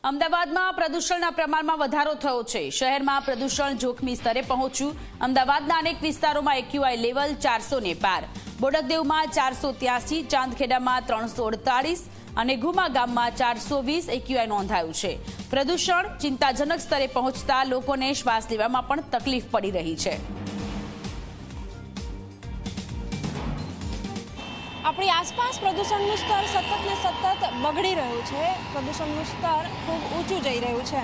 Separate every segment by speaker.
Speaker 1: અમદાવાદમાં પ્રદૂષણના પ્રમાણમાં વધારો થયો છે। શહેરમાં પ્રદૂષણ જોખમી સ્તરે પહોંચ્યું। અમદાવાદના અનેક વિસ્તારોમાં એક્યુઆઈ લેવલ 400 ને પાર। બોડકદેવમાં 483, ચાંદખેડામાં 348 અને ઘુમા ગામમાં 420 એક્યુઆઈ નોંધાયું છે। પ્રદૂષણ ચિંતાજનક સ્તરે પહોંચતા લોકોને શ્વાસ લેવામાં પણ તકલીફ પડી રહી છે।
Speaker 2: આપણી આસપાસ પ્રદૂષણનું સ્તર સતત ને સતત બગડી રહ્યું છે। પ્રદૂષણનું સ્તર ખૂબ ઊંચું જઈ રહ્યું છે।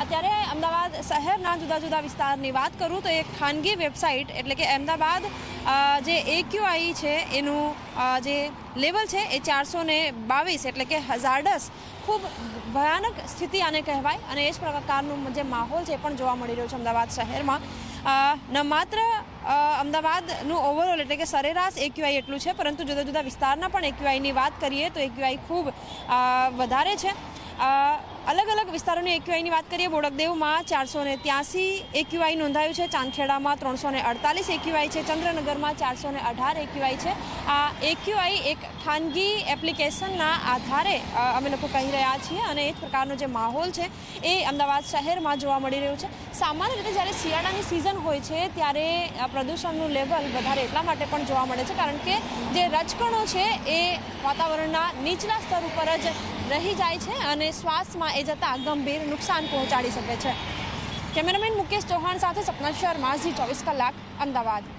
Speaker 2: અત્યારે અમદાવાદ શહેરના જુદા જુદા વિસ્તારની વાત કરું તો એક ખાનગી વેબસાઇટ એટલે કે અમદાવાદ જે એક્યુઆઈ છે એનું જે લેવલ છે એ 422 એટલે કે હઝાર્ડસ ખૂબ ભયાનક સ્થિતિ આને કહેવાય અને એ જ પ્રકારનું જે માહોલ છે એ પણ જોવા મળી રહ્યો છે અમદાવાદ શહેરમાં। ન માત્ર અમદાવાદનું ઓવરઓલ એટલે કે સરેરાશ એક્યુઆઈ એટલું છે પરંતુ જુદા જુદા વિસ્તારના પણ એક્યુઆઈની વાત કરીએ તો એક્યુઆઈ ખૂબ વધારે છે। અલગ અલગ વિસ્તારોની એક્યુઆઈની વાત કરીએ બોડકદેવમાં 483 એક્યુઆઈ નોંધાયું છે, ચાંદખેડામાં 348 એક્યુઆઈ છે, ચંદ્રનગરમાં 418 એક્યુઆઈ છે। આ એક્યુઆઈ એક ખાનગી એપ્લિકેશનના આધારે અમે લોકો કહી રહ્યા છીએ અને એ જ પ્રકારનો જે માહોલ છે એ અમદાવાદ શહેરમાં જોવા મળી રહ્યું છે। સામાન્ય રીતે જ્યારે શિયાળાની સિઝન હોય છે ત્યારે પ્રદૂષણનું લેવલ વધારે એટલા માટે પણ જોવા મળે છે કારણ કે જે રજકણો છે એ વાતાવરણના નીચલા સ્તર ઉપર જ રહી જાય છે અને શ્વાસમાં એ જતાં ગંભીર નુકસાન પહોંચાડી શકે છે। કેમેરામેન મુકેશ ચૌહાણ સાથે સપના શર્મા, ઝી 24 કલાક, અમદાવાદ।